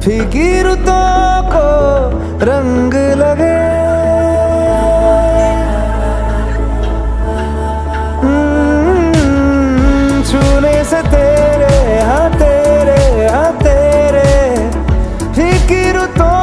फीकी रुतों को रंग लगे। छूने से तेरे हाँ तेरे फीकी रुतों